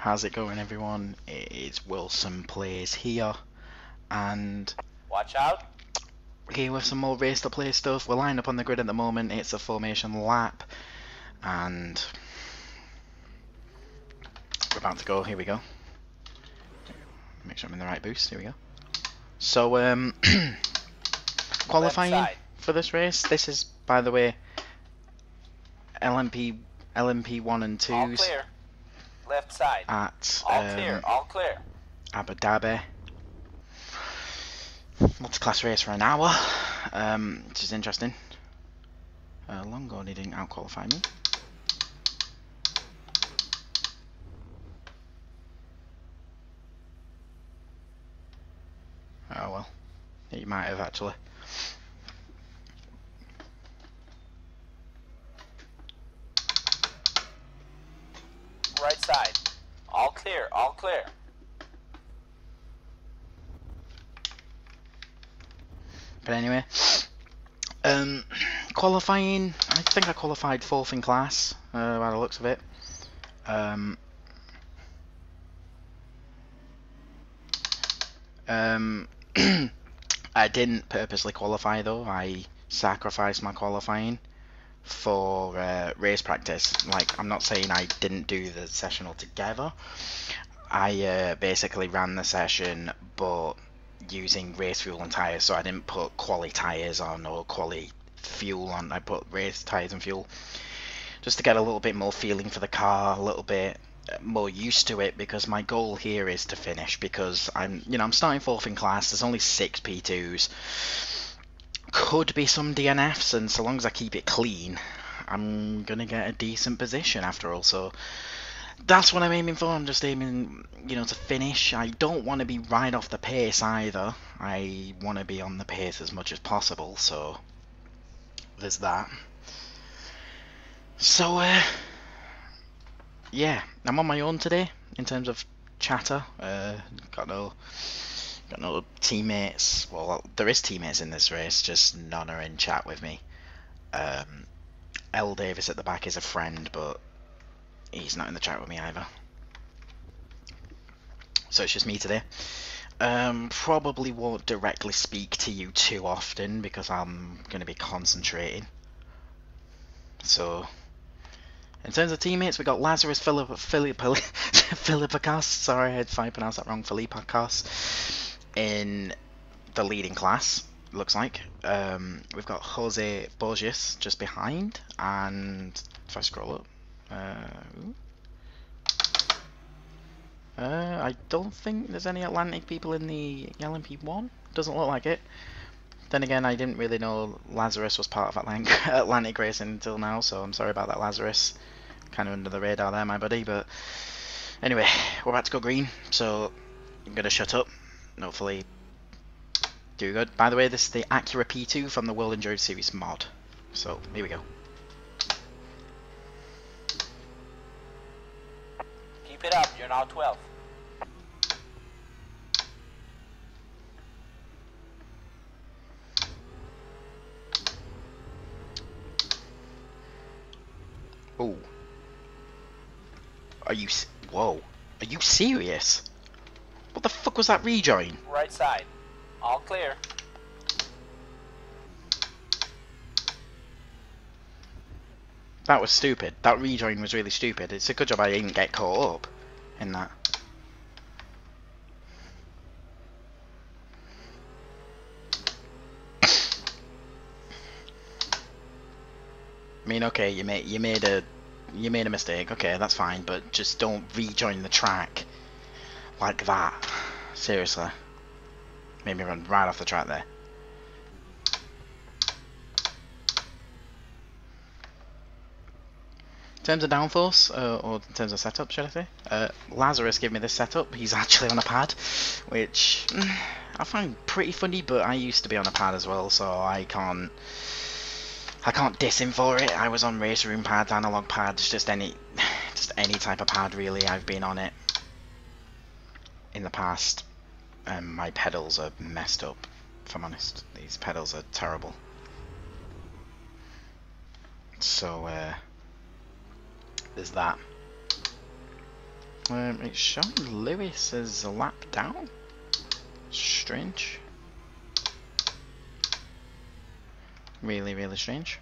How's it going, everyone? It's Wilson Plays here, and Watch out. here with some more Race2Play stuff. We're lined up on the grid at the moment. It's a formation lap, and we're about to go. Here we go. Make sure I'm in the right boost. Here we go. So, qualifying for this race. This is, by the way, LMP 1 and 2s. All clear. Left side. At All clear. Abu Dhabi. Multi-class race for an hour, which is interesting. Longo didn't out-qualify me. Oh well, he might have actually. Right side. All clear. All clear. But anyway, qualifying, I think I qualified 4th in class, by the looks of it. I didn't purposely qualify though. I sacrificed my qualifying for race practice. Like, I'm not saying I didn't do the session altogether. I basically ran the session, but using race fuel and tyres, so I didn't put quali tyres on or quali fuel on. I put race tyres and fuel just to get a little bit more feeling for the car, a little bit more used to it, because my goal here is to finish, because I'm starting 4th in class. There's only 6 P2s, could be some DNFs, and so long as I keep it clean, I'm gonna get a decent position after all. So that's what I'm aiming for. I'm just aiming, to finish. I don't want to be right off the pace either. I want to be on the pace as much as possible, so there's that. So, yeah, I'm on my own today in terms of chatter. Got no teammates. Well, there is teammates in this race, just none are in chat with me. L Davis at the back is a friend, but he's not in the chat with me either. So it's just me today. Probably won't directly speak to you too often because I'm going to be concentrating. So, in terms of teammates, we got Lazarus Philippakos, sorry if I pronounced that wrong, Philippakos, in the leading class, looks like. We've got Jose Borges just behind, and if I scroll up, I don't think there's any Atlantic people in the LMP1. Doesn't look like it. Then again, I didn't really know Lazarus was part of Atlantic racing until now, so I'm sorry about that, Lazarus. Kind of under the radar there, my buddy. But anyway, we're about to go green, so I'm gonna shut up. Hopefully, do good. By the way, this is the Acura P2 from the World Endurance Series mod. So here we go. Keep it up. You're now 12th. Oh. Whoa. Are you serious? What the fuck was that rejoin? Right side. All clear. That was stupid. That rejoin was really stupid. It's a good job I didn't get caught up in that. I mean, okay, you made a mistake. Okay, that's fine, but just don't rejoin the track like that. Seriously, made me run right off the track there. In terms of downforce, or in terms of setup, should I say? Lazarus gave me this setup. He's actually on a pad, which I find pretty funny, but I used to be on a pad as well, so I can't diss him for it. I was on race room pads, analog pads, just any type of pad really. I've been on it in the past, and my pedals are messed up, if I'm honest. These pedals are terrible. So, there's that. It's showing Lewis as a lap down. Strange. Really, really strange.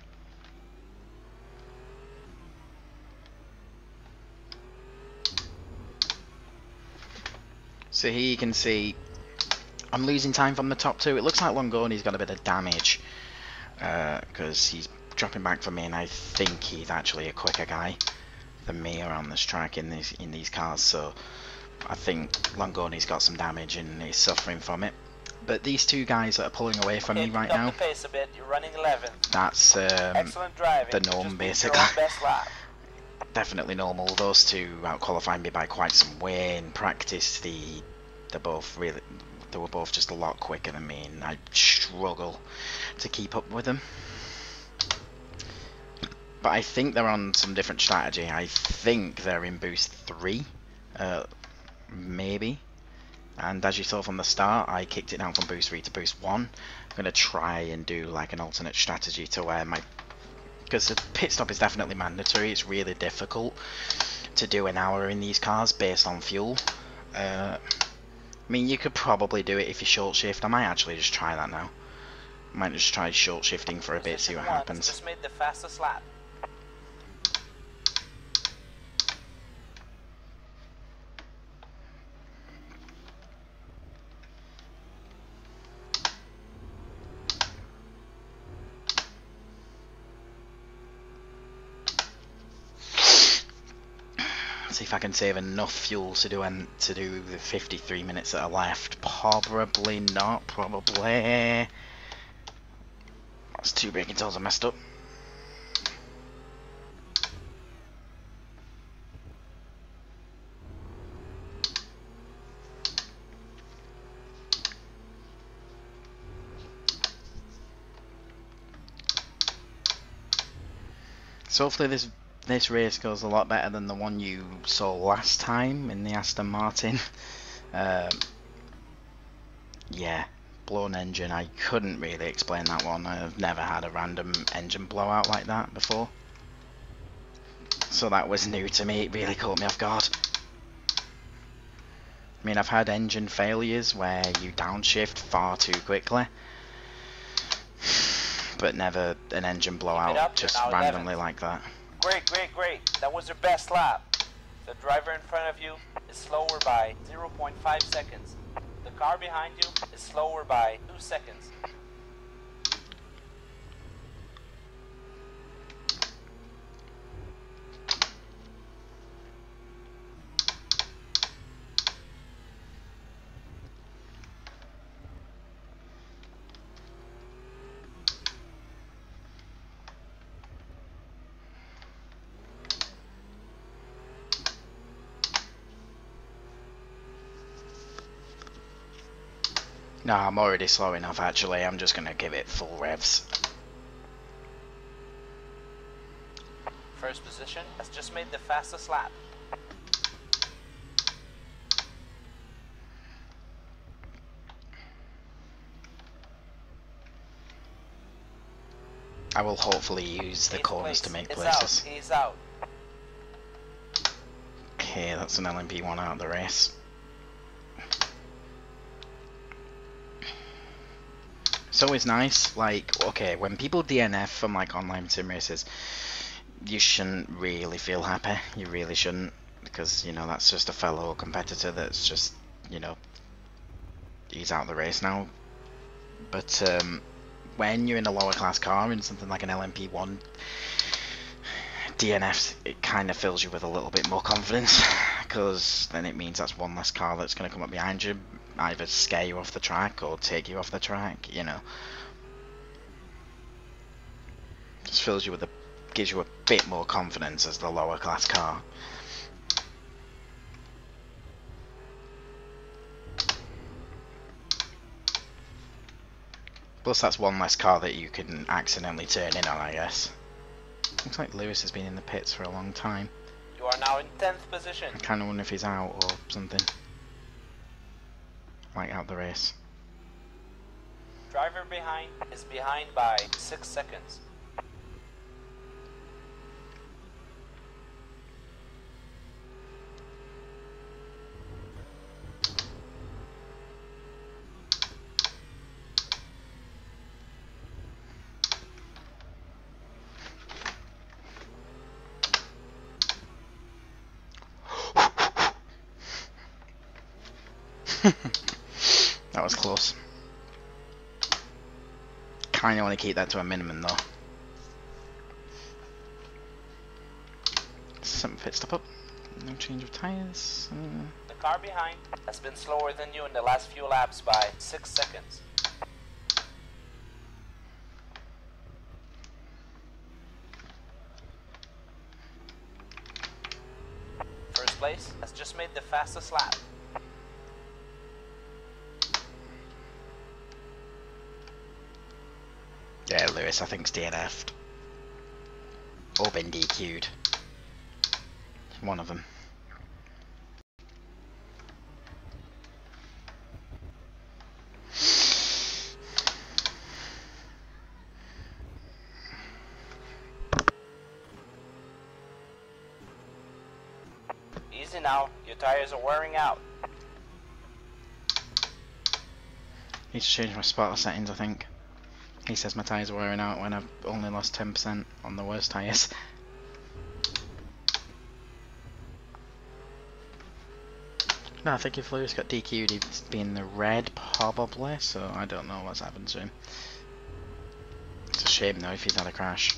So here you can see I'm losing time from the top two. It looks like Longoni's got a bit of damage because he's dropping back from me, and I think he's actually a quicker guy than me around this track in these cars. So I think Longoni's got some damage and he's suffering from it. But these two guys that are pulling away from me right now, the pace a bit. You're running 11th. That's Excellent driving. the norm basically. Best lap. Definitely normal. Those two out-qualified me by quite some way. In practice, they were both just a lot quicker than me, and I struggle to keep up with them. But I think they're on some different strategy. I think they're in boost 3, maybe. And as you saw from the start, I kicked it down from boost 3 to boost 1. I'm going to try and do like an alternate strategy to where because the pit stop is definitely mandatory. It's really difficult to do an hour in these cars based on fuel. I mean, you could probably do it if you short shift. I might actually just try that now. I might just try short shifting for a bit, see what happens. Just made the fastest lap. See if I can save enough fuel to do the 53 minutes that are left. Probably not. Probably. That's 2 braking tools I messed up. So hopefully this race goes a lot better than the one you saw last time in the Aston Martin. Yeah, blown engine. I couldn't really explain that one. I've never had a random engine blowout like that before, so that was new to me. It really caught me off guard. I mean, I've had engine failures where you downshift far too quickly, but never an engine blowout just randomly like that. Great, great, great. That was your best lap. The driver in front of you is slower by 0.5 seconds. The car behind you is slower by 2 seconds. No, I'm already slow enough actually. I'm just gonna give it full revs. First position has just made the fastest lap. I will hopefully use the corners to make places. He's out. Okay, that's an LMP1 out of the race. It's always nice, like, okay, when people DNF from like online sim races, you shouldn't really feel happy. You really shouldn't, because, you know, that's just a fellow competitor that's just, you know, he's out of the race now. But when you're in a lower class car in something like an LMP1, DNFs, it kind of fills you with a little bit more confidence, because then it means that's one less car that's going to come up behind you, either scare you off the track or take you off the track, you know. Just fills you with gives you a bit more confidence as the lower class car. Plus that's one less car that you can accidentally turn in on, I guess. Looks like Lewis has been in the pits for a long time. You are now in 10th position. I kind of wonder if he's out or something. Like out the race. Driver behind is behind by 6 seconds. That was close. Kind of want to keep that to a minimum though. 7th pit stop up. No change of tyres. The car behind has been slower than you in the last few laps by 6 seconds. First place has just made the fastest lap. Yeah, Lewis, I think's DNF'd. Or been DQ'd. One of them. Easy now, your tires are wearing out. Need to change my spotter settings, I think. He says my tyres are wearing out when I've only lost 10% on the worst tyres. No, I think if Lewis got DQ'd, he'd be in the red, probably, so I don't know what's happened to him. It's a shame, though, if he's had a crash.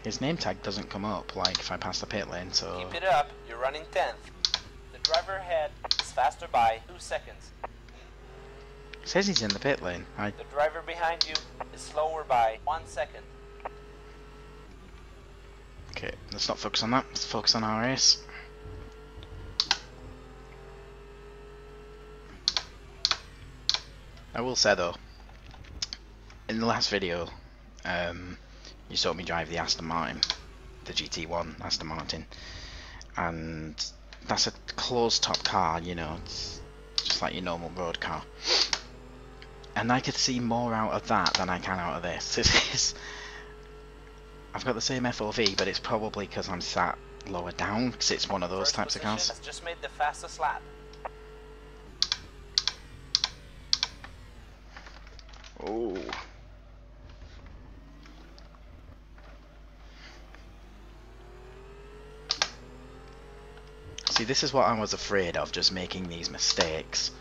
His name tag doesn't come up, like, if I pass the pit lane, so... Keep it up, you're running 10th. The driver ahead is faster by 2 seconds. It says he's in the pit lane. The driver behind you is slower by 1 second. Okay, let's not focus on that, let's focus on our race. I will say though, in the last video, you saw me drive the Aston Martin, the GT1 Aston Martin, and that's a closed top car, you know, it's just like your normal road car. And I could see more out of that than I can out of this. I've got the same FOV, but it's probably because I'm sat lower down, because it's one of those types of cars. Has just made the fastest lap. Oh. See, this is what I was afraid of, just making these mistakes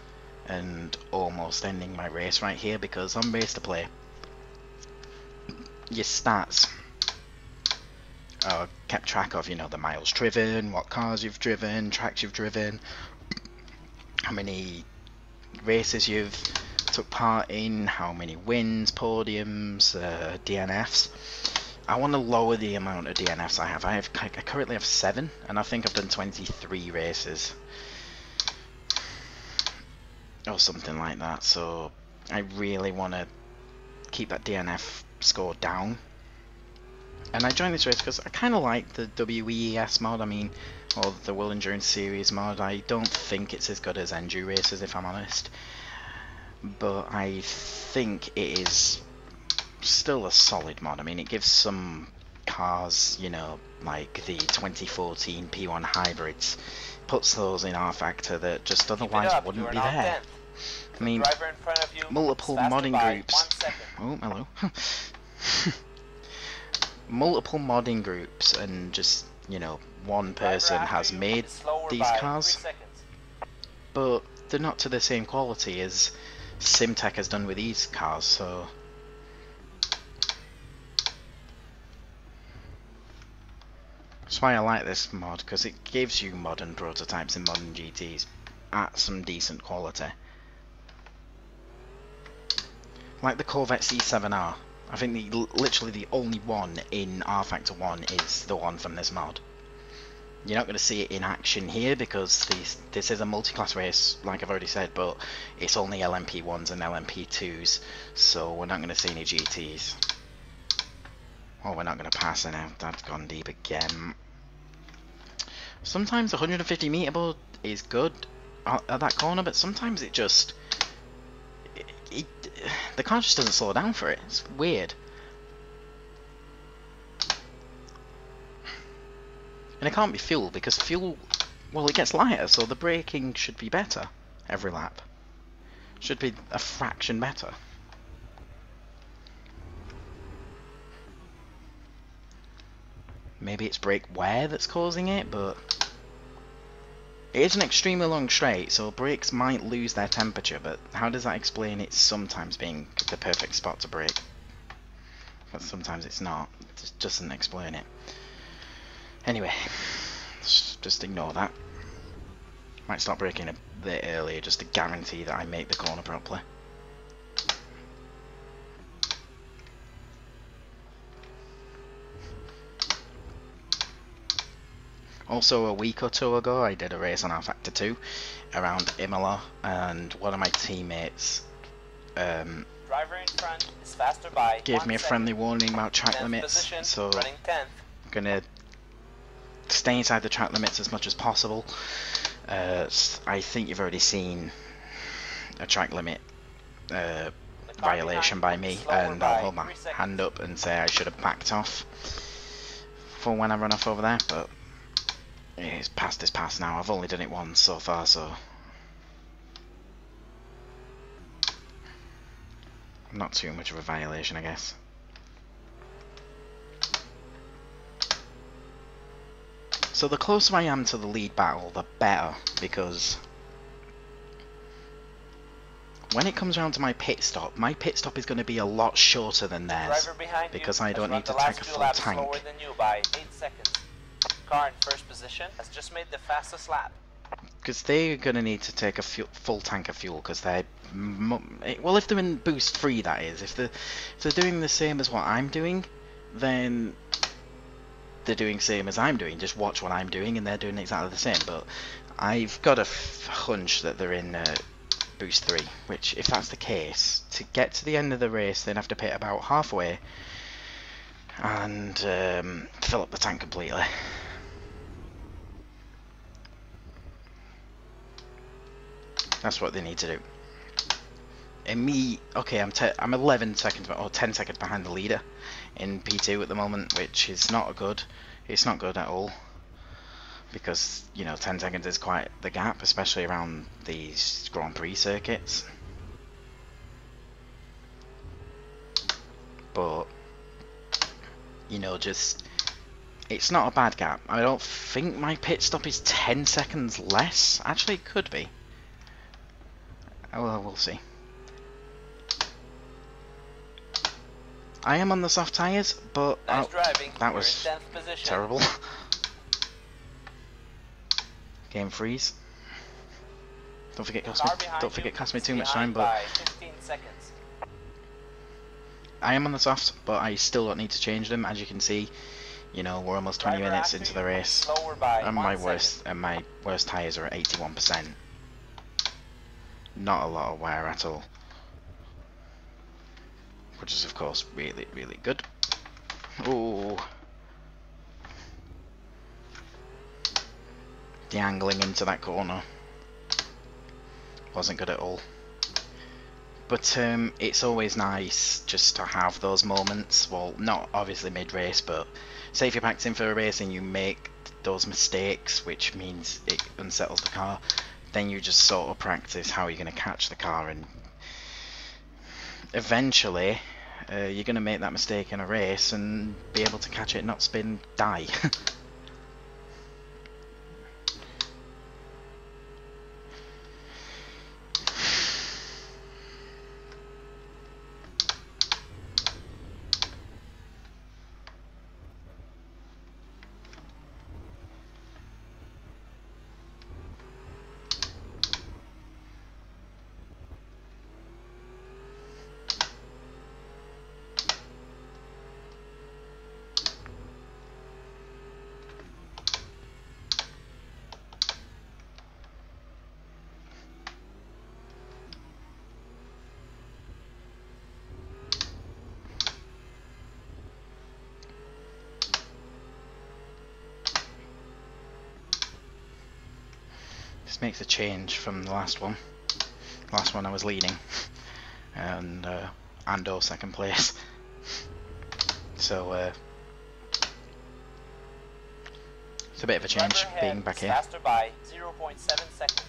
and almost ending my race right here, because on Race2Play, your stats are kept track of, you know, the miles driven, what cars you've driven, tracks you've driven, how many races you've took part in, how many wins, podiums, DNFs. I want to lower the amount of DNFs I have. I currently have 7, and I think I've done 23 races or something like that, so I really want to keep that DNF score down. And I joined this race because I kind of like the W.E.S mod, I mean, or the World Endurance Series mod. I don't think it's as good as Enduro races, if I'm honest, but I think it is still a solid mod. I mean, it gives some cars, you know, like the 2014 P1 hybrids, puts those in rFactor that just otherwise wouldn't be there. I mean, multiple modding groups. Oh, hello. Multiple modding groups and just, you know, one person has made these cars, but they're not to the same quality as SimTech has done with these cars, so that's why I like this mod, because it gives you modern prototypes and modern GTs at some decent quality. Like the Corvette C7R. I think literally the only one in rFactor 1 is the one from this mod. You're not going to see it in action here because this is a multi-class race, like I've already said, but it's only LMP1s and LMP2s, so we're not going to see any GTs. Oh, we're not going to pass it now. That's gone deep again. Sometimes 150 meter board is good at that corner, but sometimes it just... the car just doesn't slow down for it. It's weird. And it can't be fuel, because fuel, well, it gets lighter, so the braking should be better every lap. Should be a fraction better. maybe it's brake wear that's causing it, but it is an extremely long straight, so brakes might lose their temperature, but how does that explain it sometimes being the perfect spot to brake? But sometimes it's not. It just doesn't explain it. Anyway, let's just ignore that. Might start braking a bit earlier just to guarantee that I make the corner properly. Also, a week or two ago, I did a race on rFactor 2 around Imola, and one of my teammates Driver in front is faster by gave 1 me a second. friendly warning about track 10th limits, position, so running 10th. I'm gonna stay inside the track limits as much as possible. I think you've already seen a track limit violation by me, and I'll hold my hand up and say I should have backed off for when I run off over there, but it's past is past now. I've only done it once so far, so not too much of a violation, I guess. So the closer I am to the lead battle, the better, because when it comes around to my pit stop is going to be a lot shorter than theirs, because I don't need to take a full tank. Slower than you by 8 seconds. Car in first position has just made the fastest lap. Because they're going to need to take a full tank of fuel, because they're... well, if they're in boost 3, that is. If they're doing the same as what I'm doing, then they're doing same as I'm doing. Just watch what I'm doing, and they're doing exactly the same. But I've got a hunch that they're in boost 3, which, if that's the case, to get to the end of the race, they'd have to pit about halfway and fill up the tank completely. That's what they need to do. And me, okay, I'm 11 seconds or 10 seconds behind the leader in P2 at the moment, which is not good. It's not good at all, because, you know, 10 seconds is quite the gap, especially around these Grand Prix circuits. But, you know, just, it's not a bad gap. I don't think my pit stop is 10 seconds less. Actually, it could be. Oh, well, we'll see. I am on the soft tyres, but nice driving. That was terrible. Game freeze. Don't forget it cost me too much time, but 15 seconds. I am on the soft, but I still don't need to change them. As you can see, you know, we're almost 20 minutes into the race, and my worst tyres are at 81%. Not a lot of wear at all, which is of course really, really good. Ooh. The angling into that corner wasn't good at all. But it's always nice just to have those moments. Well, not obviously mid-race, but say if you're packed in for a race and you make those mistakes, which means it unsettles the car, then you just sort of practice how you're going to catch the car, and eventually you're going to make that mistake in a race and be able to catch it, not spin, die. This makes a change from the last one. Last one I was leading, and Ando second place. So it's a bit of a change being back here. Faster by 0.7 seconds.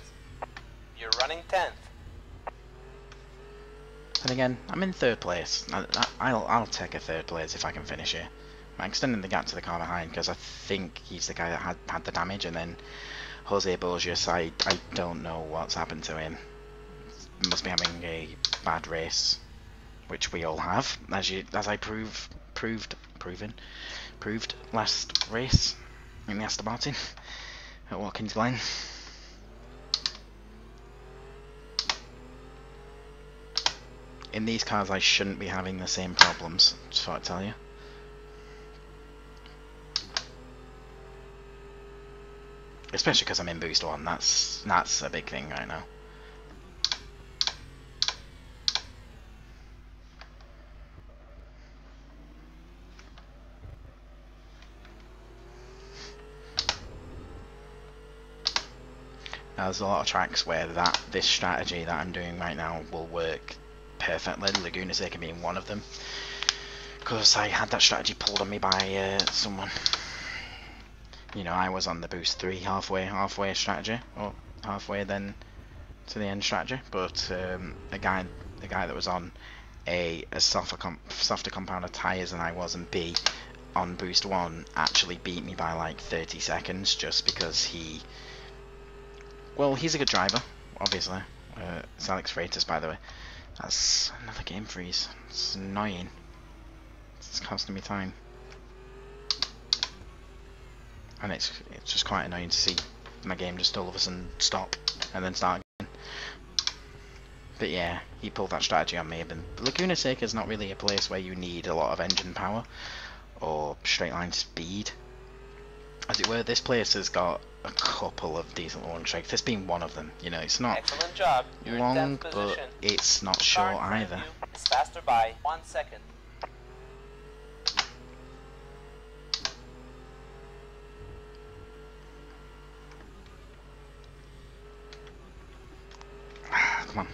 You're running 10th. And again, I'm in third place. I'll take a third place if I can finish here. extending the gap to the car behind because I think he's the guy that had the damage, and then Jose Borges, I don't know what's happened to him. He must be having a bad race, which we all have, as I proved last race in the Aston Martin at Watkins Glen. In these cars I shouldn't be having the same problems, just thought I'd tell you. Especially because I'm in Boost 1, that's a big thing right now. Now, there's a lot of tracks where this strategy that I'm doing right now will work perfectly, Laguna Seca being one of them. Because I had that strategy pulled on me by someone. You know, I was on the Boost 3 halfway strategy, or halfway then to the end strategy, but the guy that was on a softer compound of tyres than I was, and B, on Boost 1 actually beat me by like 30 seconds just because he's a good driver, obviously. It's Alex Freitas, by the way. That's another game freeze. It's annoying. It's costing me time. And it's just quite annoying to see my game just all of a sudden stop and then start again. But yeah, he pulled that strategy on me. But Laguna Seca is not really a place where you need a lot of engine power or straight line speed, as it were. This place has got a couple of decent long strikes, this being one of them. You know, it's not Excellent job. You're long, in 10th but position. it's not The short car in front either. of you is faster by 1 second. Come on.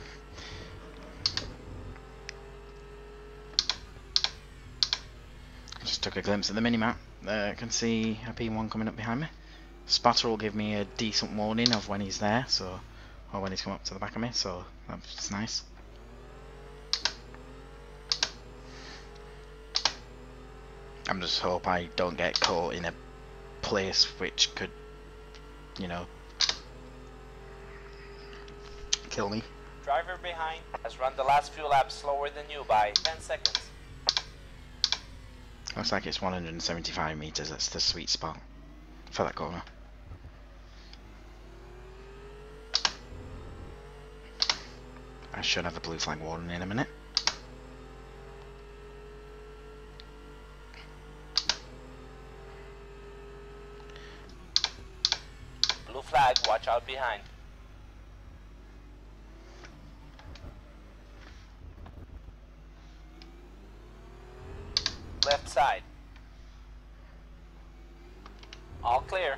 Just took a glimpse at the minimap. I can see a P1 coming up behind me. Spotter will give me a decent warning of when he's there, so, or when he's come up to the back of me, so that's nice. I'm just hope I don't get caught in a place which could, you know, kill me. Driver behind has run the last few laps slower than you by 10 seconds. Looks like it's 175 meters. That's the sweet spot for that corner. I should have a blue flag warning in a minute. Blue flag, watch out behind. Left side. All clear.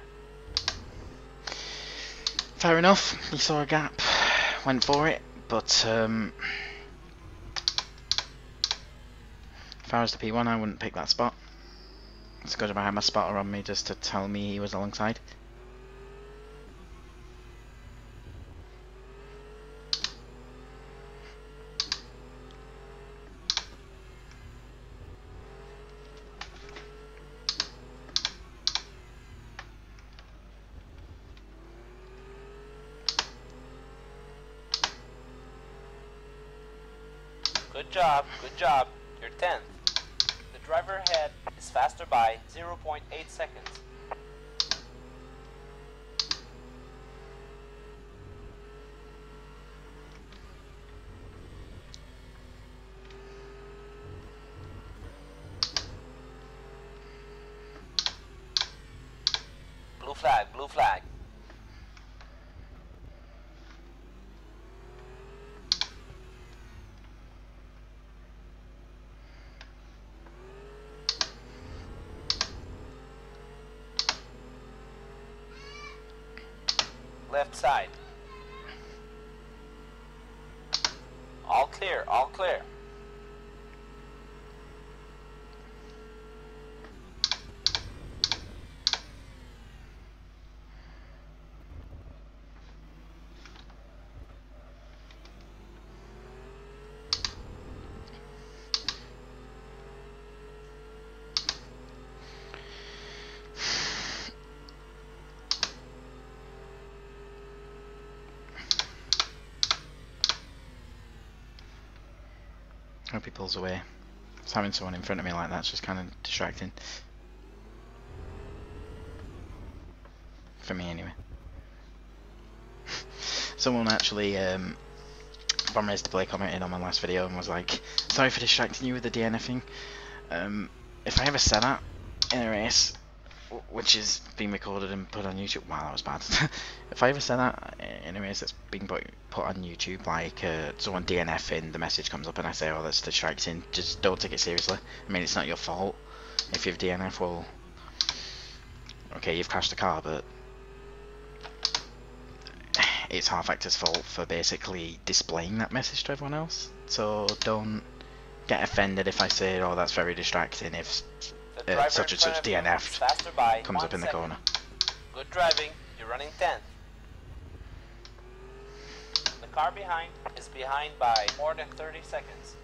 Fair enough. He saw a gap, went for it, but if I was the P1, I wouldn't pick that spot. It's good if I had my spotter on me just to tell me he was alongside. Good job, good job. You're 10th. The driver ahead is faster by 0.8 seconds. Blue flag, blue flag. Left side. All clear, all clear. he pulls away. Just having someone in front of me like that's just kind of distracting. For me anyway. Someone actually from Race2Play commented on my last video and was like, sorry for distracting you with the DNFing. If I ever said that in a race, which is being recorded and put on YouTube, wow, that was bad. If I ever said that in a race that's being put on YouTube, like someone DNFing, the message comes up and I say, oh, that's distracting, just don't take it seriously. I mean, it's not your fault if you've DNF. Well, okay, you've crashed the car, but it's rFactor's fault for basically displaying that message to everyone else. So don't get offended if I say, oh, that's very distracting, if such and such DNF'd comes up in the corner. Good driving, you're running 10th. The car behind is behind by more than 30 seconds.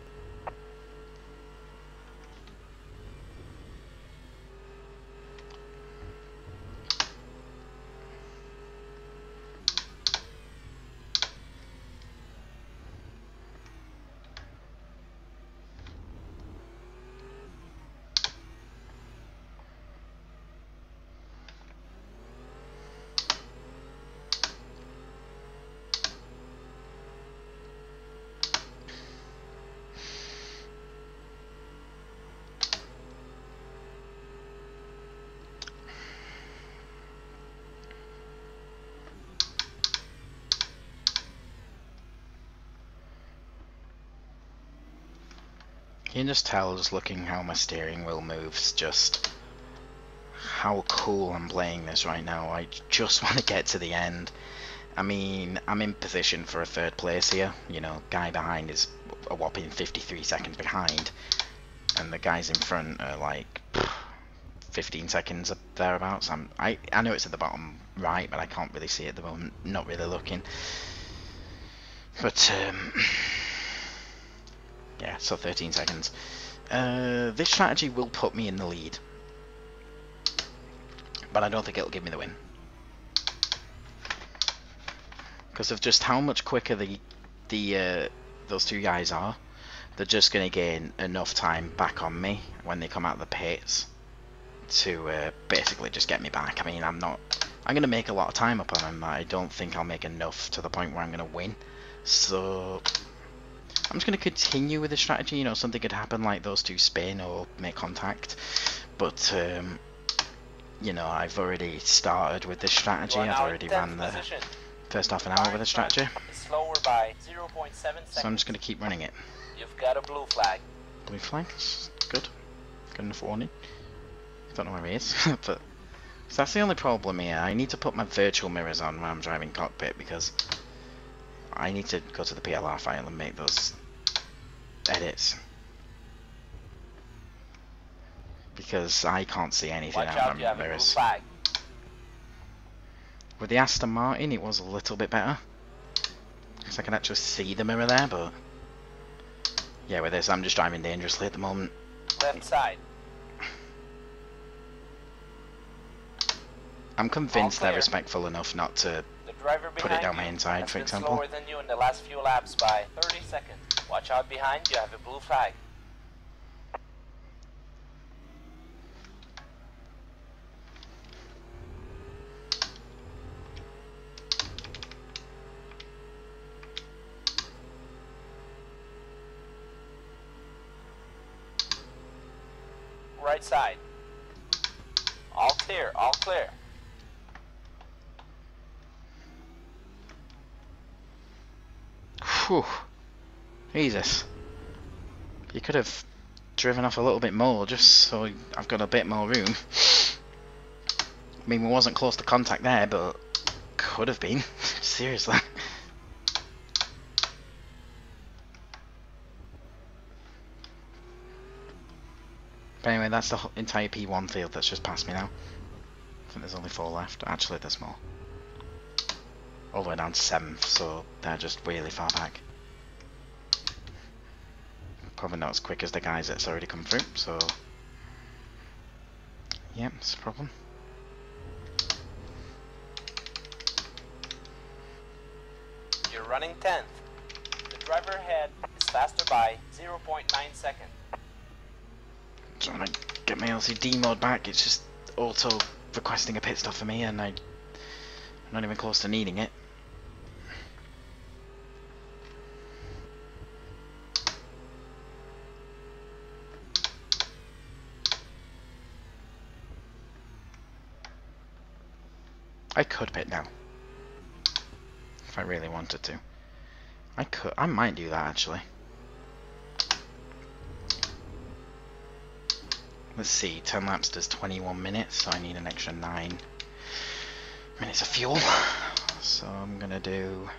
You can just tell, just looking how my steering wheel moves, just how cool I'm playing this right now. I just want to get to the end. I mean, I'm in position for a 3rd place here. You know, guy behind is a whopping 53 seconds behind, and the guys in front are like 15 seconds up thereabouts. I know it's at the bottom right, but I can't really see it at the moment. Not really looking. But yeah, so 13 seconds. This strategy will put me in the lead, but I don't think it'll give me the win, because of just how much quicker those two guys are. They're just going to gain enough time back on me when they come out of the pits to basically just get me back. I mean, I'm going to make a lot of time up on them. I don't think I'll make enough to the point where I'm going to win. So I'm just going to continue with the strategy. You know, something could happen like those two spin or make contact, but you know, I've already started with this strategy. I've already ran the first half an hour with the strategy, Slower by 0.7 seconds. so I'm just going to keep running it. You've got a blue flag. Blue flag, good. Good enough warning. Don't know where he is, but so that's the only problem here. I need to put my virtual mirrors on when I'm driving cockpit, because I need to go to the PLR file and make those edits, because I can't see anything out of my mirrors. With the Aston Martin it was a little bit better, because I can actually see the mirror there, but yeah, with this I'm just driving dangerously at the moment. Left side. I'm convinced they're respectful enough not to put it down my inside, for example. Slower than you in the last few laps by 30 seconds. Watch out behind, you have a blue flag. Right side. All clear, all clear. Whew. Jesus. You could have driven off a little bit more, just so I've got a bit more room. I mean, we wasn't close to contact there, but could have been. Seriously. But anyway, that's the entire P1 field that's just past me now. I think there's only 4 left. Actually, there's more. All the way down to 7th, so they're just really far back. Probably not as quick as the guys that's already come through, so yeah, it's a problem. You're running 10th. The driver ahead is faster by 0.9 seconds. Trying to get my LCD mode back, it's just auto requesting a pit stop for me, and I'm not even close to needing it. I could pit now, if I really wanted to. I might do that actually. Let's see, 10 laps does 21 minutes, so I need an extra 9 minutes of fuel. So I'm gonna do...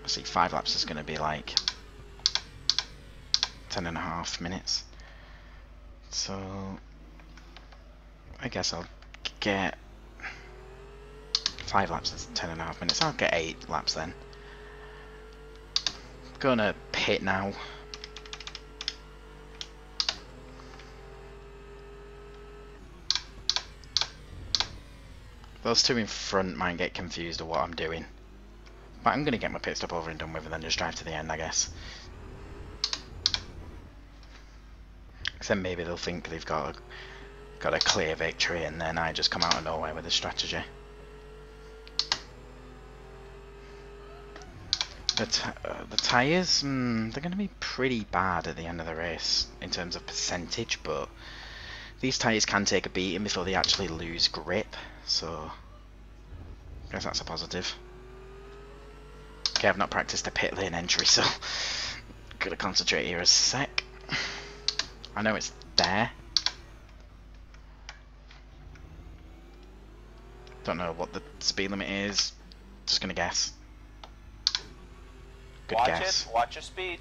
Let's see, 5 laps is gonna be like 10.5 minutes. So I guess I'll get 5 laps is 10.5 minutes. I'll get 8 laps then. Gonna pit now. Those two in front might get confused of what I'm doing. But I'm gonna get my pit stop over and done with and then just drive to the end, I guess. Because then maybe they'll think they've got a clear victory and then I just come out of nowhere with a strategy. The tyres, they're going to be pretty bad at the end of the race in terms of percentage, but these tyres can take a beating before they actually lose grip, so I guess that's a positive. Okay, I've not practiced a pit lane entry, so gotta concentrate here a sec. I know it's there. Don't know what the speed limit is, just gonna guess. Good guess. Watch your speed.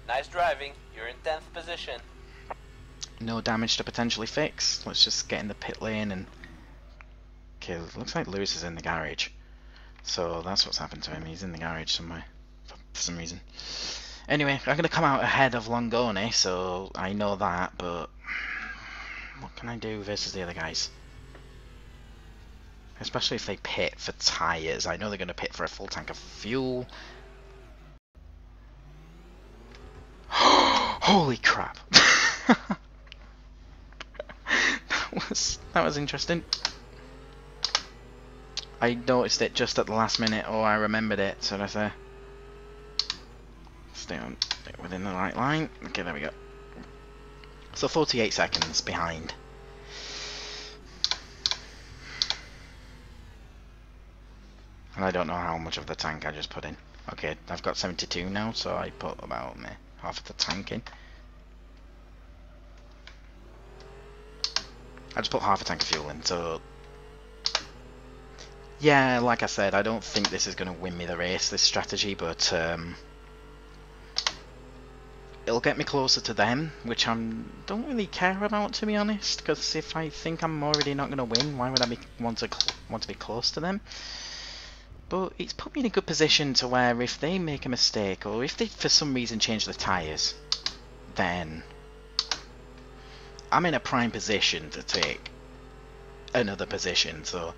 Nice driving, you're in 10th position. No damage to potentially fix. Let's just get in the pit lane and... Okay, looks like Lewis is in the garage. So that's what's happened to him, he's in the garage somewhere, for some reason. Anyway, I'm gonna come out ahead of Longone, so I know that, but... What can I do versus the other guys? Especially if they pit for tyres. I know they're gonna pit for a full tank of fuel. Holy crap! that was interesting. I noticed it just at the last minute, or I remembered it, so I say. Stay within the right line. Okay, there we go. So 48 seconds behind. And I don't know how much of the tank I just put in. Okay, I've got 72 now, so I put about half of the tank in. I just put half a tank of fuel in, so... Yeah, like I said, I don't think this is going to win me the race, this strategy, but... it'll get me closer to them, which I don't really care about, to be honest, because if I think I'm already not going to win, why would I want to be close to them? But it's put me in a good position to where if they make a mistake, or if they for some reason change the tyres, then I'm in a prime position to take another position. So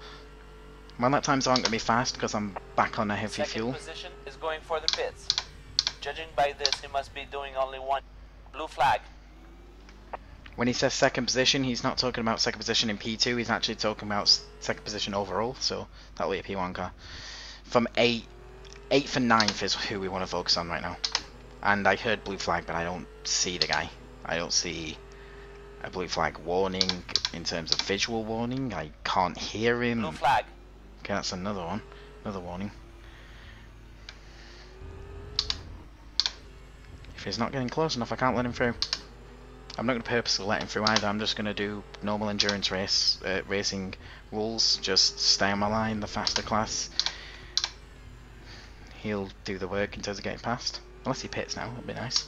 my lap times aren't going to be fast because I'm back on a heavy fuel. Second position is going for the pits. Judging by this, he must be doing only one. Blue flag. When he says second position, he's not talking about second position in P2, he's actually talking about second position overall, so that'll be a P1 car. From 8th and 9th is who we want to focus on right now. And I heard blue flag, but I don't see the guy. I don't see a blue flag warning in terms of visual warning. I can't hear him. Blue flag. Okay, that's another one. Another warning. If he's not getting close enough, I can't let him through. I'm not going to purposely let him through either. I'm just going to do normal endurance racing rules. Just stay on my line, the faster class. He'll do the work in terms of getting past. Unless he pits now, that'd be nice.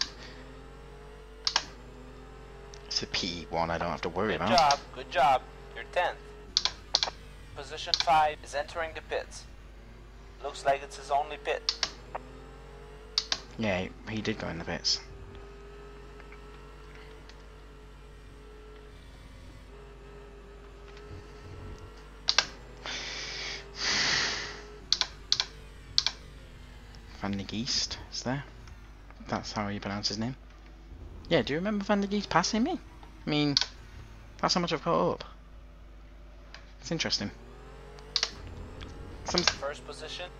It's a P1 I don't have to worry about. Good job. You're 10th. Position 5 is entering the pits. Looks like it's his only pit. Yeah, he did go in the pits. Van de Geest is there. That's how you pronounce his name. Yeah, do you remember Van de Geest passing me? I mean, that's how much I've caught up. It's interesting. First position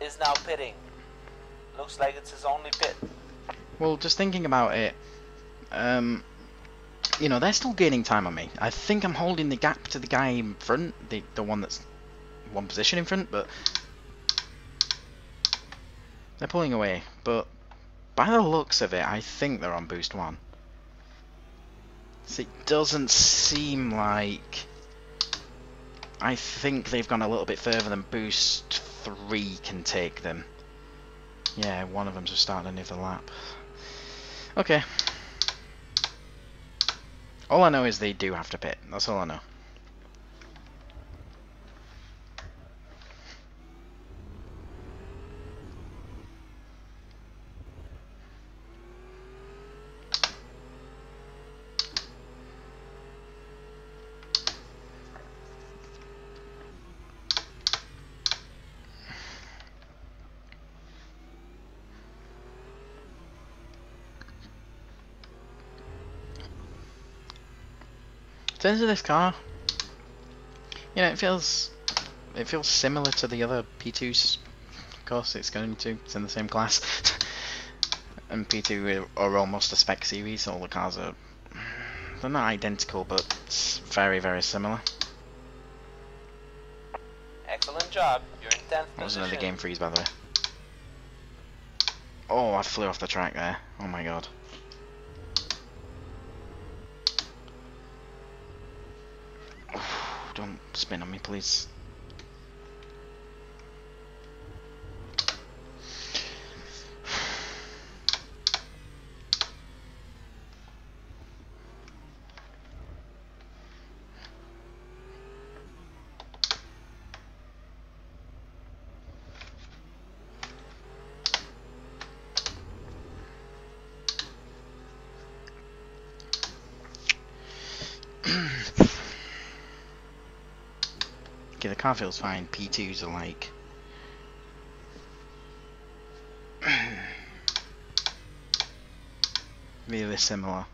is now pitting. Looks like it's his only pit. Well, just thinking about it, you know, they're still gaining time on me. I think I'm holding the gap to the guy in front, the one that's one position in front, but they're pulling away. But by the looks of it, I think they're on boost 1. So it doesn't seem like... I think they've gone a little bit further than boost 3 can take them. Yeah, one of them's just starting another lap. Okay. All I know is they do have to pit. That's all I know. In terms of this car, you know, it feels similar to the other P2s. Of course, it's in the same class. And P2 are almost a spec series. All the cars are, they're not identical, but it's very, very similar. Excellent job. You're in 10th position. That was another game freeze, by the way. Oh, I flew off the track there. Oh my god. Don't spin on me, please. Okay, the car feels fine. P2s are like... really similar.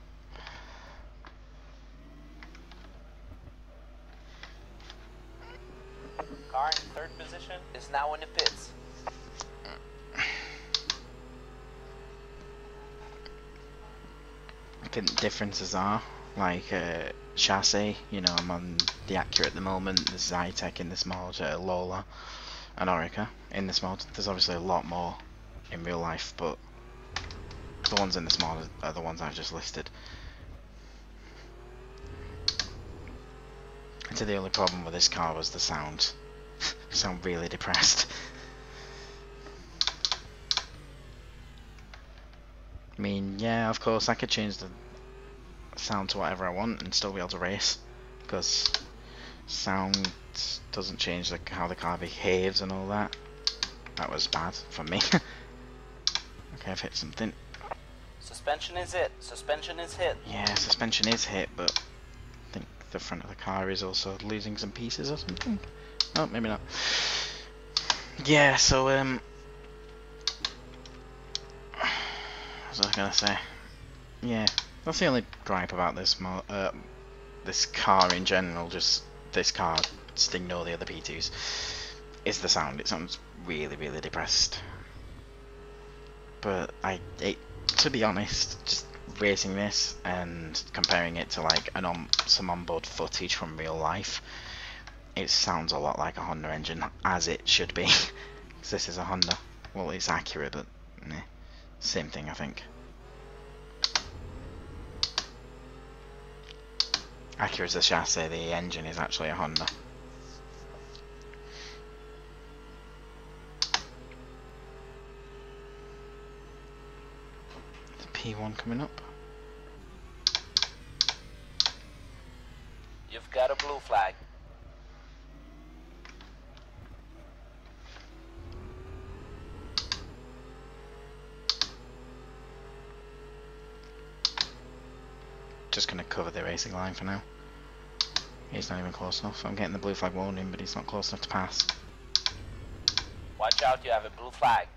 Car in 3rd position is now in the pits. I think the differences are, like, chassis, you know, I'm on the Acura at the moment, there's Zytec in this mod, Lola and Orica in this mod. There's obviously a lot more in real life, but the ones in this mod are the ones I've just listed. I'd say the only problem with this car was the sound. I sound really depressed. I mean, yeah, of course I could change the sound to whatever I want and still be able to race, because sound doesn't change how the car behaves and all that. That was bad for me. Okay, I've hit something. Suspension is hit. Suspension is hit. Yeah, suspension is hit, but I think the front of the car is also losing some pieces or something. Oh, maybe not. Yeah, so what was I gonna say? Yeah, that's the only gripe about this this car in general. Just this car, just ignore the other P2s. Is the sound? It sounds really, really depressed. But to be honest, just racing this and comparing it to like some onboard footage from real life, it sounds a lot like a Honda engine, as it should be. Because this is a Honda. Well, it's accurate, but same thing, I think. Acura's the chassis, the engine is actually a Honda. P1 coming up. You've got a blue flag. Just gonna cover the racing line for now. He's not even close enough. I'm getting the blue flag warning, but he's not close enough to pass. Watch out, you have a blue flag.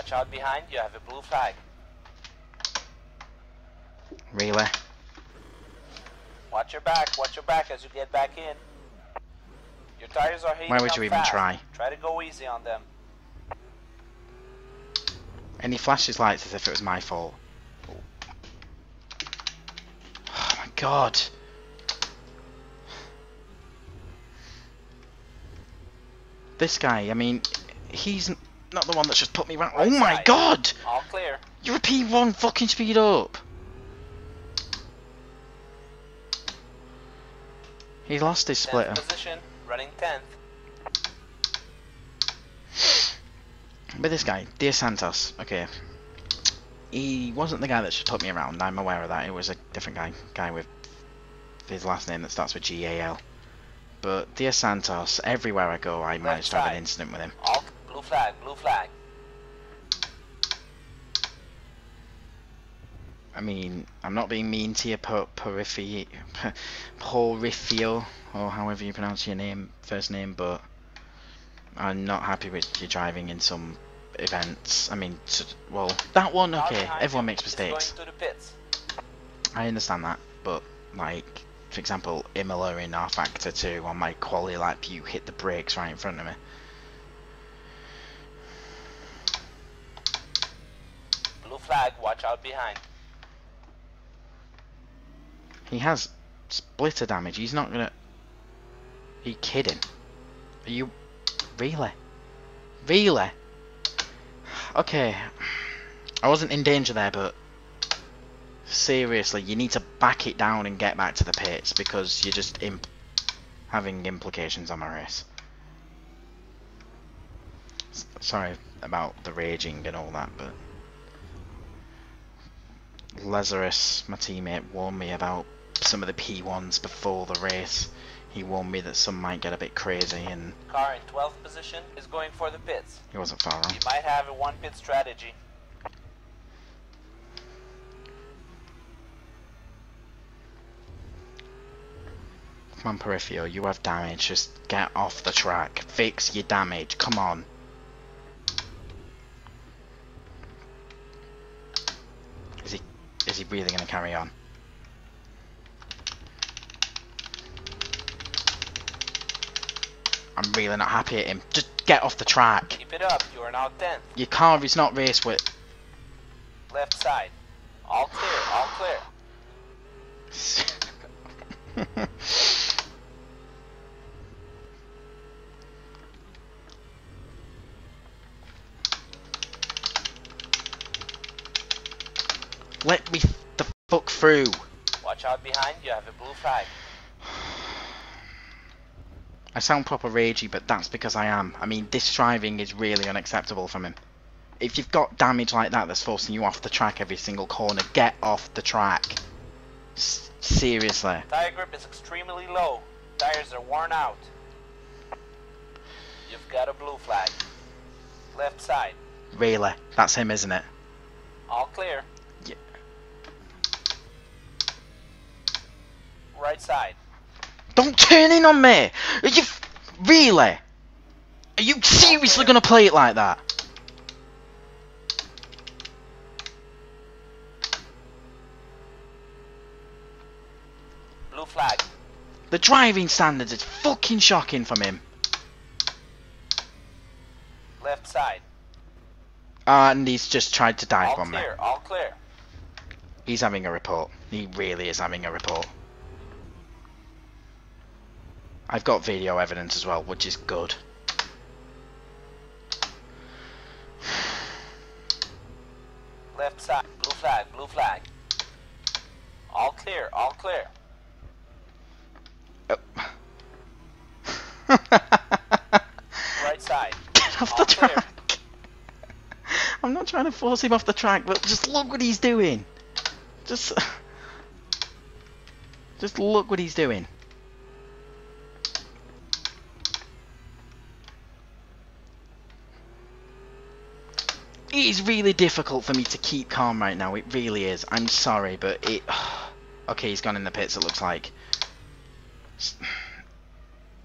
Watch out behind, you have a blue flag. Really? Watch your back as you get back in. Your tires are heating Why would up you even fast. try? Try to go easy on them. And he flashes lights as if it was my fault. Oh my god. This guy, I mean, he's not the one that's just put me around. Right Oh my side. god! All clear. You're a P1, fucking speed up! He lost his 10th splitter. position, running 10th. But this guy, Dear Santos, okay. He wasn't the guy that should put me around, I'm aware of that. It was a different guy with his last name that starts with G-A-L. But Dear Santos, everywhere I go I manage to have an incident with him. All blue flag, blue flag. I mean, I'm not being mean to you, Porifio, or however you pronounce your name, first name, but I'm not happy with you driving in some events. I mean, well, that one, okay, everyone makes mistakes. Going to the pits. I understand that, but, like, for example, Imola in rFactor 2, on my quali lap, you hit the brakes right in front of me. Blue flag, watch out behind. He has splitter damage. He's not gonna. Are you kidding? Are you really? Really? Okay. I wasn't in danger there, but seriously, you need to back it down and get back to the pits because you're just having implications on my race. Sorry about the raging and all that, but Lazarus, my teammate, warned me about some of the P1s before the race. He warned me that some might get a bit crazy, and Car in 12th position is going for the pits. he wasn't far wrong. You might have a one pit strategy. Come on, Porifio, you have damage. Just get off the track. Fix your damage. Come on. Is he really going to carry on? I'm really not happy at him. Just get off the track. Keep it up, you are now 10th. Your car is not race with. Left side. All clear, all clear. Let me the fuck through. Watch out behind, you have a blue flag. I sound proper ragey, but that's because I am. I mean, this driving is really unacceptable from him. If you've got damage like that that's forcing you off the track every single corner, get off the track. Seriously. Tire grip is extremely low. Tires are worn out. You've got a blue flag. Left side. Really? That's him, isn't it? All clear. Yeah. Right side. Don't turn in on me! Are you really? Are you seriously gonna play it like that? Blue flag. The driving standards is fucking shocking from him. Left side. And he's just tried to dive All bomb me. clear, all clear. He's having a report. He really is having a report. I've got video evidence as well, which is good. Left side. Blue flag, blue flag. All clear, all clear. Oh. Right side. Get off the All clear. track! I'm not trying to force him off the track, but just look what he's doing. Just look what he's doing. It is really difficult for me to keep calm right now. It really is. I'm sorry, but it... Okay, he's gone in the pits, it looks like.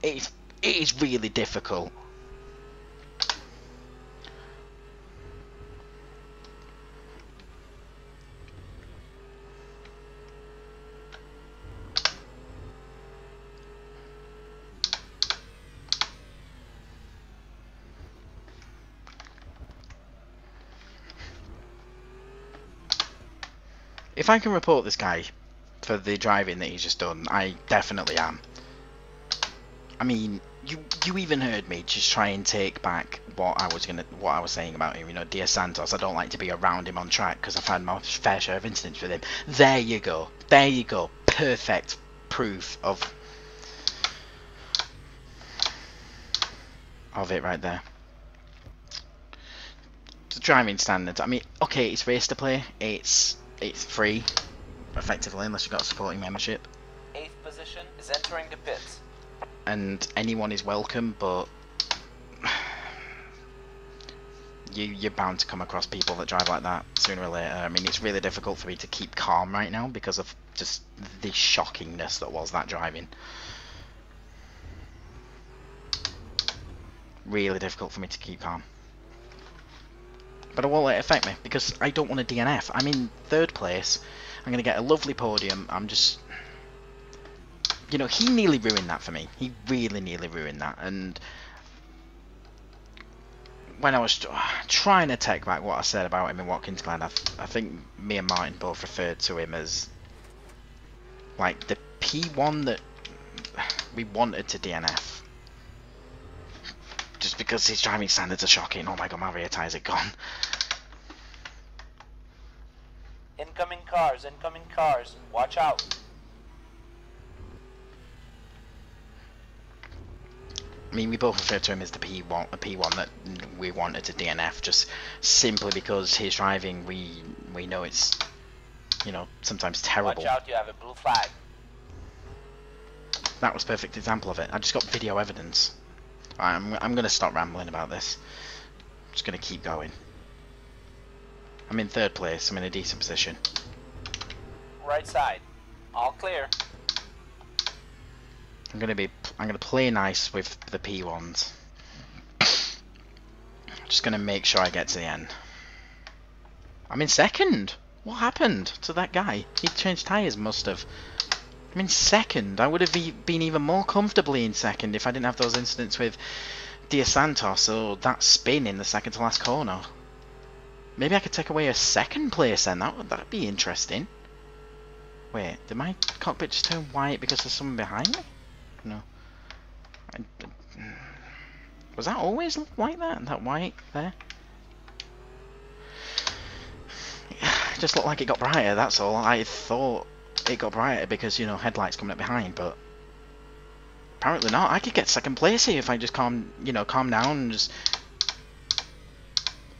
It is really difficult. If I can report this guy for the driving that he's just done, I definitely am. I mean, you even heard me just try and take back what I was saying about him. You know, Dia Santos. I don't like to be around him on track because I've had my fair share of incidents with him. There you go. There you go. Perfect proof of it right there. The driving standards. I mean, okay, it's Race2Play. It's free, effectively, unless you've got a supporting membership. 8th position is entering the pits. And anyone is welcome, but you're bound to come across people that drive like that sooner or later. I mean, it's really difficult for me to keep calm right now because of just the shockingness that was that driving. Really difficult for me to keep calm. But I won't let it affect me because I don't want a DNF. I'm in 3rd place. I'm going to get a lovely podium. I'm just... You know, he nearly ruined that for me. He really nearly ruined that. And when I was trying to take back what I said about him in Watkins Glen, I think me and Martin both referred to him as like the P1 that we wanted to DNF. Just because his driving standards are shocking. Oh my god, my rear tyres are gone. Incoming cars, watch out. I mean, we both referred to him as the P1 that we wanted to DNF, just simply because his driving, we know it's, you know, sometimes terrible. Watch out, you have a blue flag. That was a perfect example of it. I just got video evidence. I'm going to stop rambling about this. I'm just going to keep going. I'm in 3rd place. I'm in a decent position. Right side, all clear. I'm gonna play nice with the P1s. Just gonna make sure I get to the end. I'm in 2nd. What happened to that guy? He changed tyres, must have. I'm in 2nd. I would have been even more comfortably in 2nd if I didn't have those incidents with Dia Santos or that spin in the 2nd to last corner. Maybe I could take away a 2nd place then. That'd be interesting. Wait, did my cockpit just turn white because there's someone behind me? No. Was that always like that? That white there? It just looked like it got brighter, that's all. I thought it got brighter because, you know, headlights coming up behind, but apparently not. I could get 2nd place here if I just calm down and just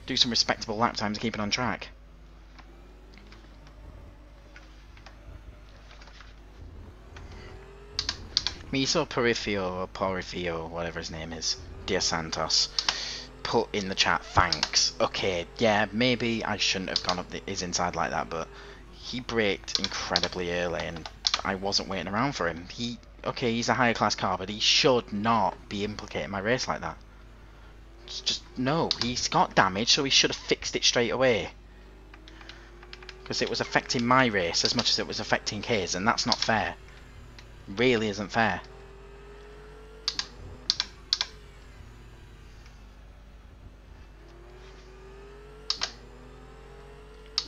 do some respectable lap times and keep it on track. I mean, you saw Porifio, whatever his name is, Dia Santos, put in the chat, thanks. Okay, yeah, maybe I shouldn't have gone up his inside like that, but he braked incredibly early and I wasn't waiting around for him. Okay, he's a higher class car, but he should not be implicating my race like that. It's just, no, he's got damage, so he should have fixed it straight away. Because it was affecting my race as much as it was affecting his, and that's not fair. Really isn't fair.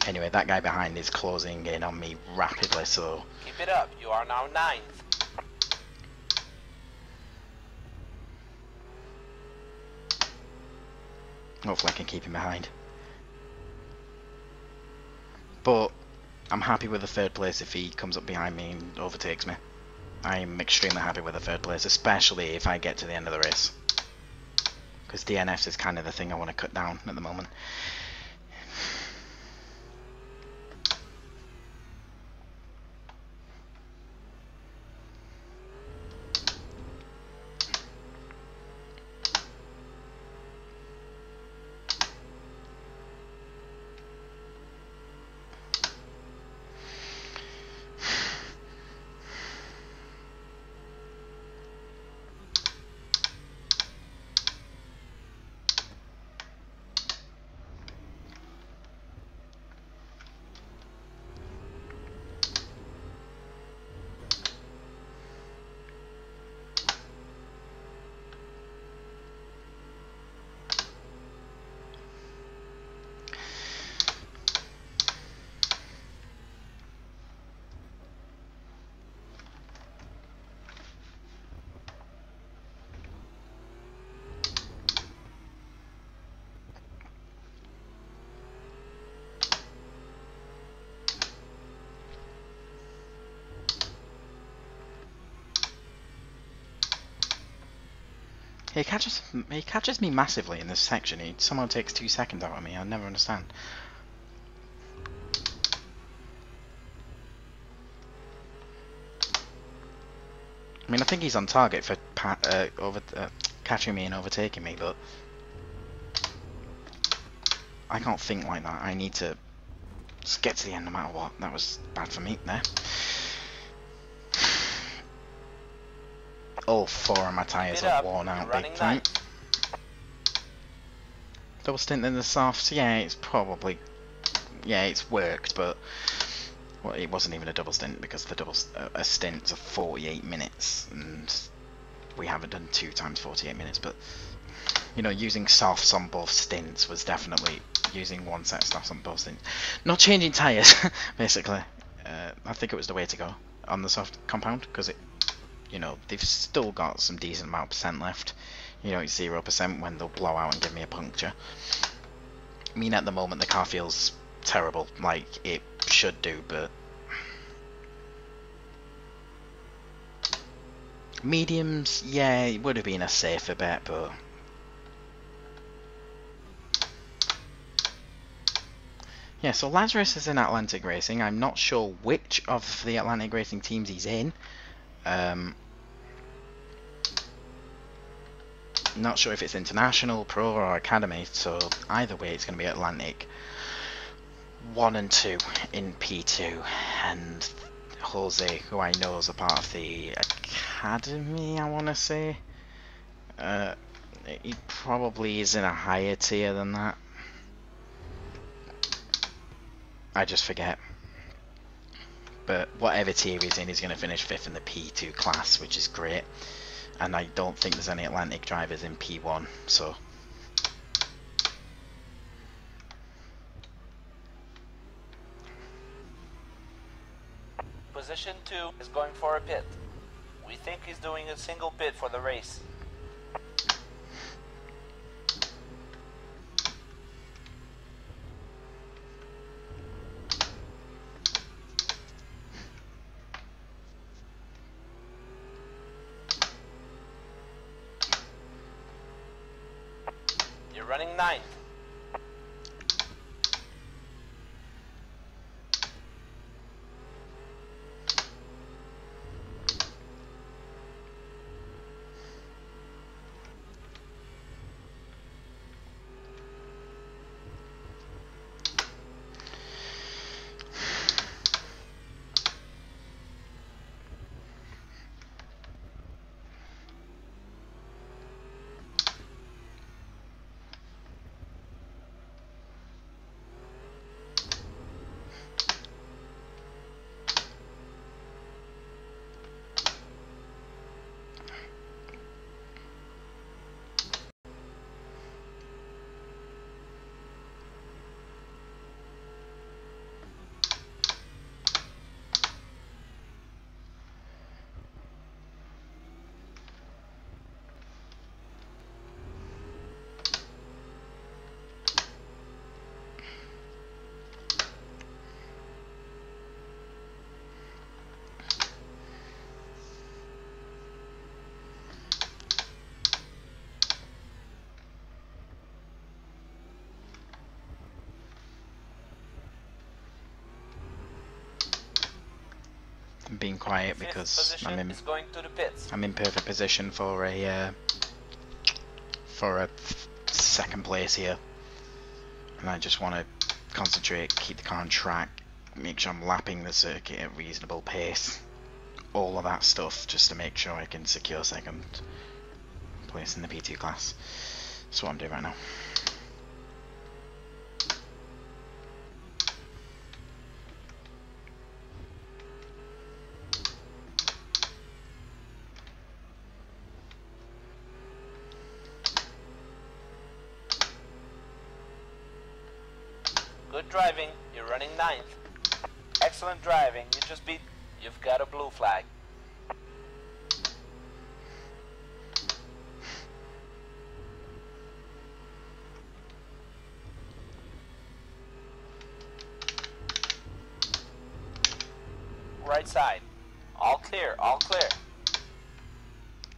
Anyway, that guy behind is closing in on me rapidly, so... Keep it up, you are now 9th. Hopefully I can keep him behind. But I'm happy with the 3rd place if he comes up behind me and overtakes me. I'm extremely happy with the 3rd place, especially if I get to the end of the race. Because DNFs is kind of the thing I want to cut down at the moment. He catches me massively in this section. He somehow takes 2 seconds out of me. I never understand. I mean, I think he's on target for catching me and overtaking me, but I can't think like that. I need to just get to the end no matter what. That was bad for me there. All 4 of my tyres are worn out big time. Double stint in the softs, yeah, it's probably, yeah, it's worked, but well, it wasn't even a double stint because a stint's of 48 minutes, and we haven't done 2 times 48 minutes. But you know, using softs on both stints was definitely using 1 set of softs on both stints. Not changing tyres, basically. I think it was the way to go on the soft compound because it, you know, they've still got some decent amount of percent left. You know, it's 0% when they'll blow out and give me a puncture. I mean, at the moment the car feels terrible, like it should do, but mediums, yeah, it would have been a safer bet, but yeah. So Lazarus is in Atlantic Racing. I'm not sure which of the Atlantic Racing teams he's in. Not sure if it's International, Pro, or Academy, so either way it's going to be Atlantic 1 and 2 in P2, and Jose, who I know is a part of the Academy, I want to say. He probably is in a higher tier than that. I just forget. But whatever tier he's in, he's going to finish 5th in the P2 class, which is great. And I don't think there's any Atlantic drivers in P1, so Position 2 is going for a pit. We think he's doing a single pit for the race. You're running 9th. I'm being quiet because I'm in perfect position for a second place here, and I just want to concentrate, keep the car on track, make sure I'm lapping the circuit at a reasonable pace, all of that stuff, just to make sure I can secure second place in the P2 class. That's what I'm doing right now. Good driving, you're running 9th. Excellent driving, you've got a blue flag. Right side. All clear, all clear.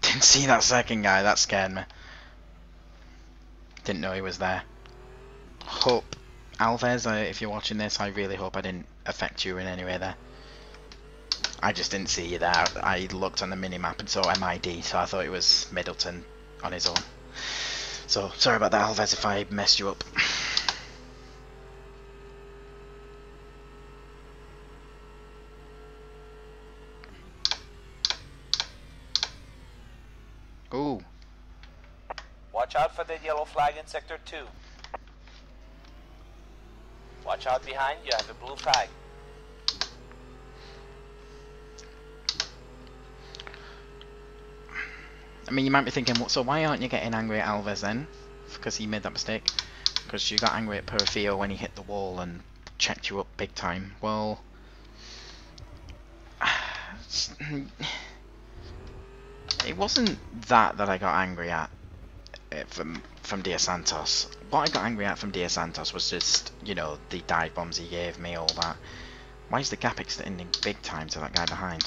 Didn't see that second guy, that scared me. Didn't know he was there. Hope, Alves, if you're watching this, I really hope I didn't affect you in any way there. I just didn't see you there. I looked on the minimap and saw MID, so I thought it was Middleton on his own. So, sorry about that, Alves, if I messed you up. Ooh. Watch out for the yellow flag in Sector 2. Watch out behind, you have a blue flag. I mean, you might be thinking, so why aren't you getting angry at Alves then? Because he made that mistake? Because you got angry at Perfio when he hit the wall and checked you up big time. Well, it wasn't that I got angry at from Dia Santos. What I got angry at from Dia Santos was just, you know, the dive bombs he gave me, all that. Why is the gap extending big time to that guy behind?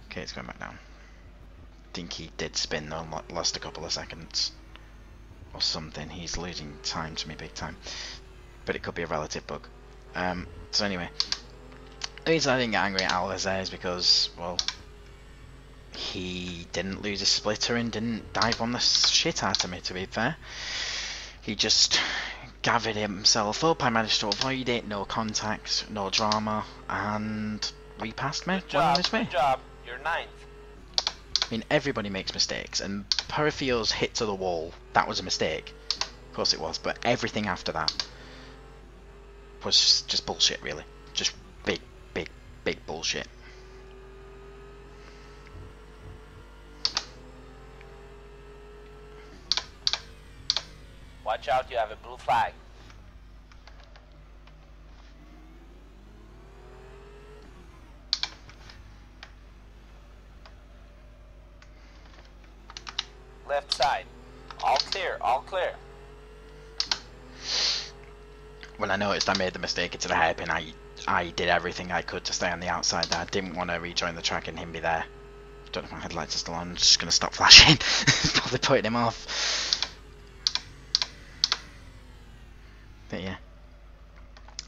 Okay, it's going back down. I think he did spin though, lost a couple of seconds or something. He's losing time to me big time, but it could be a relative bug. So anyway, the reason I didn't get angry at Alves there is because, well, he didn't lose his splitter and didn't dive on the shit out of me, to be fair. He just gathered himself up. I managed to avoid it, no contact, no drama, and repassed me. Good job, good job. You're 9th. I mean, everybody makes mistakes, and Perfio's hit to the wall, that was a mistake. Of course it was, but everything after that was just bullshit, really. Just big, big, big bullshit. Watch out, you have a blue flag. Left side. All clear, all clear. When I noticed I made the mistake into the hairpin, I did everything I could to stay on the outside there. I didn't want to rejoin the track and him be there. Don't know if my headlights are still on, I'm just going to stop flashing. Probably putting him off. But yeah.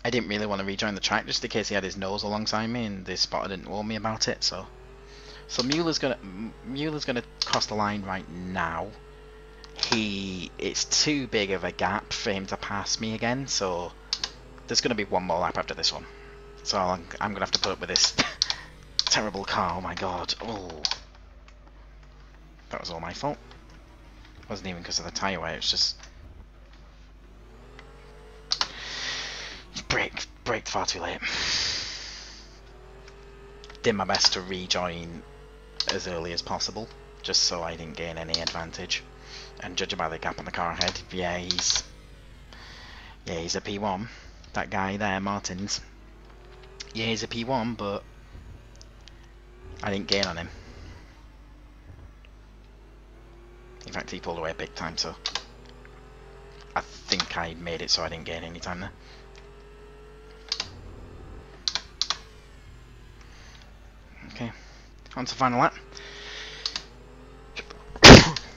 I didn't really want to rejoin the track just in case he had his nose alongside me and the spotter didn't warn me about it, so Mueller's gonna cross the line right now. It's too big of a gap for him to pass me again, so there's gonna be one more lap after this one. So I'm gonna have to put up with this terrible car. Oh my god! Oh, that was all my fault. It wasn't even because of the tyre wear. It's just braked far too late. Did my best to rejoin as early as possible, just so I didn't gain any advantage. And judging by the gap on the car ahead, yeah, he's a P1. That guy there, Martins. Yeah, he's a P1, but I didn't gain on him. In fact, he pulled away big time, so I think I made it so I didn't gain any time there. Okay, on to final lap.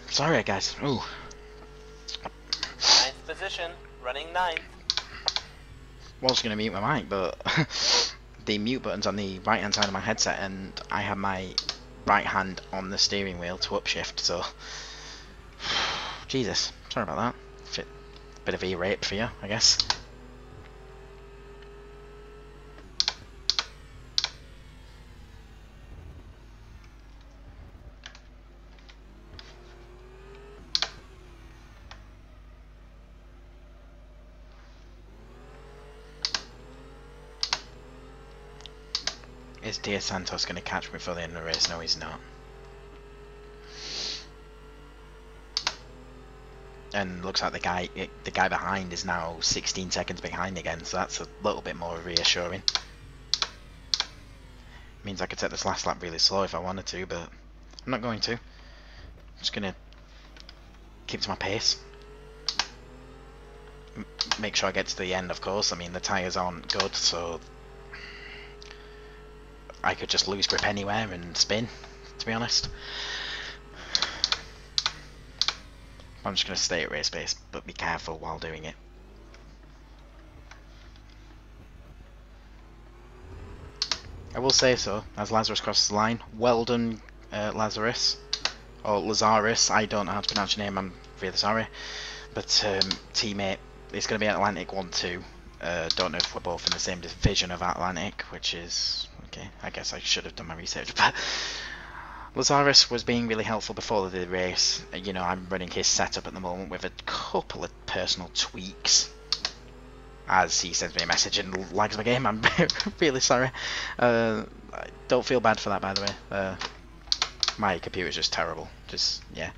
Sorry guys. Ooh. 9th position, running 9th. Was going to mute my mic, but the mute button's on the right hand side of my headset and I have my right hand on the steering wheel to upshift, so Jesus, sorry about that. Bit of e-rape for you, I guess. Is Dia Santos going to catch me before the end of the race? No, he's not. And looks like the guy behind is now 16 seconds behind again, so that's a little bit more reassuring. Means I could take this last lap really slow if I wanted to, but I'm not going to. I'm just going to keep to my pace. Make sure I get to the end, of course. I mean, the tyres aren't good, so I could just lose grip anywhere and spin, to be honest. I'm just going to stay at race pace, but be careful while doing it. I will say so, as Lazarus crosses the line. Well done, Lazarus. Or Lazarus, I don't know how to pronounce your name, I'm really sorry. But teammate, it's going to be Atlantic 1-2. Don't know if we're both in the same division of Atlantic, which is... okay, I guess I should have done my research, but... Lazarus was being really helpful before the race. You know, I'm running his setup at the moment with a couple of personal tweaks. As he sends me a message and lags my game, I'm really sorry. Don't feel bad for that, by the way. My computer's just terrible. Just, yeah.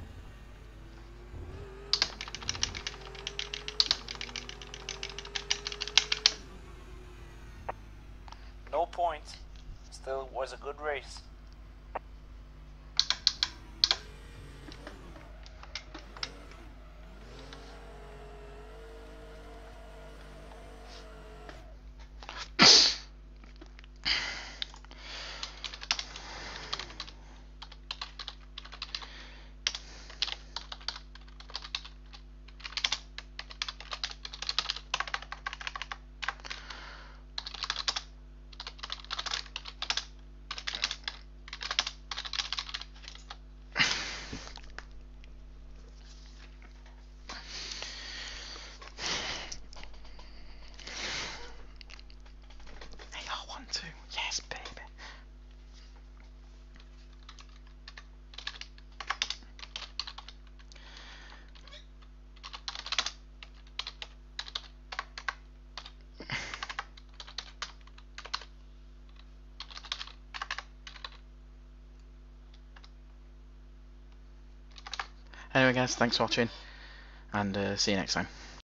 No points. Still was a good race. Yes, baby. Anyway guys, thanks for watching, and see you next time.